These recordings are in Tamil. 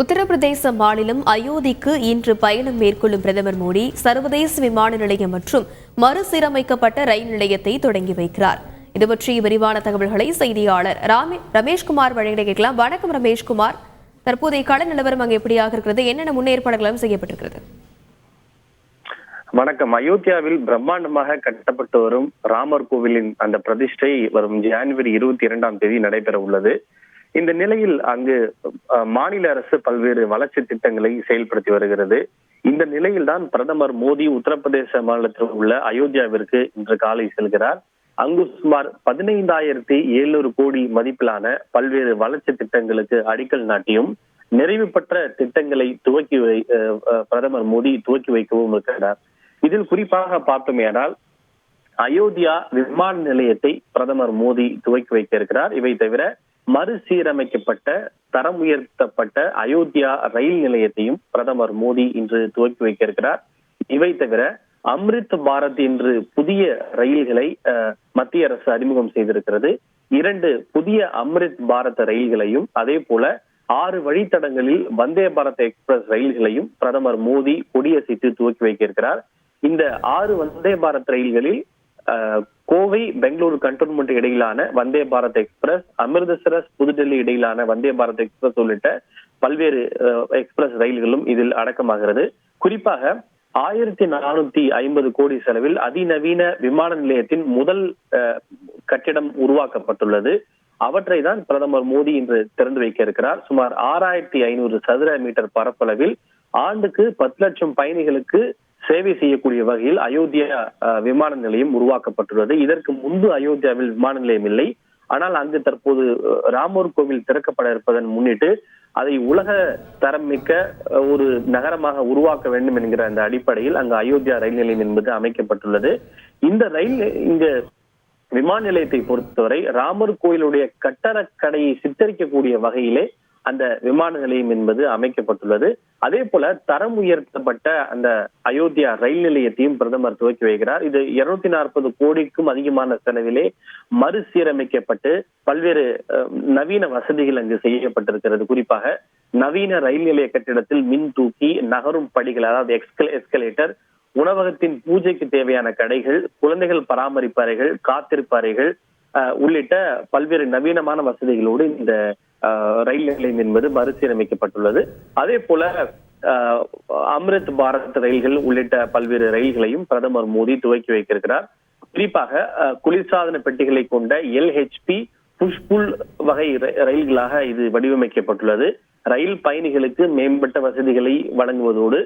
உத்தரப்பிரதேச மாநிலம் அயோத்திக்கு இன்று பயணம் மேற்கொள்ளும் பிரதமர் மோடி சர்வதேச விமான நிலையம் மற்றும் மறுசீரமைக்கப்பட்ட ரயில் நிலையத்தை தொடங்கி வைக்கிறார். இது பற்றி விரிவான தகவல்களை செய்தியாளர் ரமேஷ்குமார் வழங்கிட கேட்கலாம். வணக்கம் ரமேஷ்குமார், தற்போதைய கள நிலவரம் அங்கு எப்படியாக இருக்கிறது? என்னென்ன முன்னேற்பாடுகளும் செய்யப்பட்டிருக்கிறது? வணக்கம். அயோத்தியாவில் பிரம்மாண்டமாக கட்டப்பட்டு வரும் ராமர் கோவிலின் அந்த பிரதிஷ்டை வரும் ஜனவரி 22 நடைபெற உள்ளது. இந்த நிலையில் அங்கு மாநில அரசு பல்வேறு வளர்ச்சி திட்டங்களை செயல்படுத்தி வருகிறது. இந்த நிலையில் தான் பிரதமர் மோடி உத்தரப்பிரதேச மாநிலத்தில் உள்ள அயோத்தியாவிற்கு இன்று காலை செல்கிறார். அங்கு சுமார் 15,700 கோடி மதிப்பிலான பல்வேறு வளர்ச்சி திட்டங்களுக்கு அடிக்கல் நாட்டியும் நிறைவு பெற்ற திட்டங்களை பிரதமர் மோடி துவக்கி வைக்கவும் இருக்கிறார். இதில் குறிப்பாக பார்த்தோமேயானால் அயோத்தியா விமான நிலையத்தை பிரதமர் மோடி துவக்கி வைக்க இருக்கிறார். இவை தவிர மறுசீரமைக்கப்பட்ட தரம் உயர்த்தப்பட்ட அயோத்தியா ரயில் நிலையத்தையும் பிரதமர் மோடி இன்று துவக்கி வைக்க இருக்கிறார். இவை தவிர அம்ரித் பாரத் என்று புதிய ரயில்களை மத்திய அரசு அறிமுகம் செய்திருக்கிறது. 2 புதிய அம்ரித் பாரத் ரயில்களையும் அதே போல 6 வழித்தடங்களில் வந்தே பாரத் எக்ஸ்பிரஸ் ரயில்களையும் பிரதமர் மோடி கொடியசைத்து துவக்கி வைக்க இருக்கிறார். இந்த 6 வந்தே பாரத் ரயில்களில் கோவை பெங்களூரு கண்டோன்மெண்ட் இடையிலான வந்தே பாரத் எக்ஸ்பிரஸ், அமிர்தசரஸ் புதுடெல்லி இடையிலான வந்தே பாரத் எக்ஸ்பிரஸ் உள்ளிட்ட பல்வேறு எக்ஸ்பிரஸ் ரயில்களும் இதில் அடக்கமாகிறது. குறிப்பாக 1450 கோடி செலவில் அதிநவீன விமான நிலையத்தின் முதல் கட்டிடம் உருவாக்கப்பட்டுள்ளது. அவற்றை தான் பிரதமர் மோடி இன்று திறந்து வைக்க இருக்கிறார். சுமார் 6500 சதுர மீட்டர் பரப்பளவில் ஆண்டுக்கு 10 லட்சம் பயணிகளுக்கு சேவை செய்யக்கூடிய வகையில் அயோத்தியா விமான நிலையம் உருவாக்கப்பட்டுள்ளது. இதற்கு முன்பு அயோத்தியாவில் விமான நிலையம் இல்லை. ஆனால் அங்கு தற்போது ராமர் கோவில் திறக்கப்பட இருப்பதன் முன்னிட்டு அதை உலக தரம் மிக்க ஒரு நகரமாக உருவாக்க வேண்டும் என்கிற அந்த அடிப்படையில் அங்கு அயோத்தியா ரயில் நிலையம் என்பது அமைக்கப்பட்டுள்ளது. இந்த விமான நிலையத்தை பொறுத்தவரை ராமர் கோயிலுடைய கட்டடக்கடையை சித்தரிக்கக்கூடிய வகையிலே அந்த விமான நிலையம் என்பது அமைக்கப்பட்டுள்ளது. அதே போல தரம் உயர்த்தப்பட்ட அந்த அயோத்தியா ரயில் நிலையத்தையும் பிரதமர் துவக்கி வைக்கிறார். இது 240 கோடிக்கும் அதிகமான செலவிலே மறுசீரமைக்கப்பட்டு பல்வேறு நவீன வசதிகள் அங்கு செய்யப்பட்டிருக்கிறது. குறிப்பாக நவீன ரயில் நிலைய கட்டிடத்தில் மின் தூக்கி, நகரும் படிகள் அதாவது எஸ்கலேட்டர், உணவகத்தின் பூஜைக்கு தேவையான கடைகள், குழந்தைகள் பராமரிப்பு அறைகள், காத்திருப்பு அறைகள் உள்ளிட்ட பல்வேறு நவீனமான வசதிகளோடு இந்த ரயில் நிலையம் என்பது மறுசீரமைக்கப்பட்டுள்ளது. அதே போல அம்ரித் பாரத் ரயில்கள் உள்ளிட்ட பல்வேறு ரயில்களையும் பிரதமர் மோடி துவக்கி வைக்க இருக்கிறார். குறிப்பாக குளிர்சாதன பெட்டிகளை கொண்ட LHP புஷ்புல் வகை ரயில்களாக இது வடிவமைக்கப்பட்டுள்ளது. ரயில் பயணிகளுக்கு மேம்பட்ட வசதிகளை வழங்குவதோடு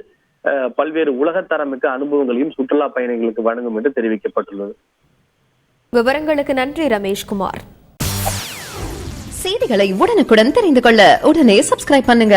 பல்வேறு உலகத்தரமிக்க அனுபவங்களையும் சுற்றுலா பயணிகளுக்கு வழங்கும் என்று தெரிவிக்கப்பட்டுள்ளது. விவரங்களுக்கு நன்றி ரமேஷ்குமார். செய்திகளை உடனுக்குடன் தெரிந்து கொள்ள உடனே சப்ஸ்கிரைப் பண்ணுங்க.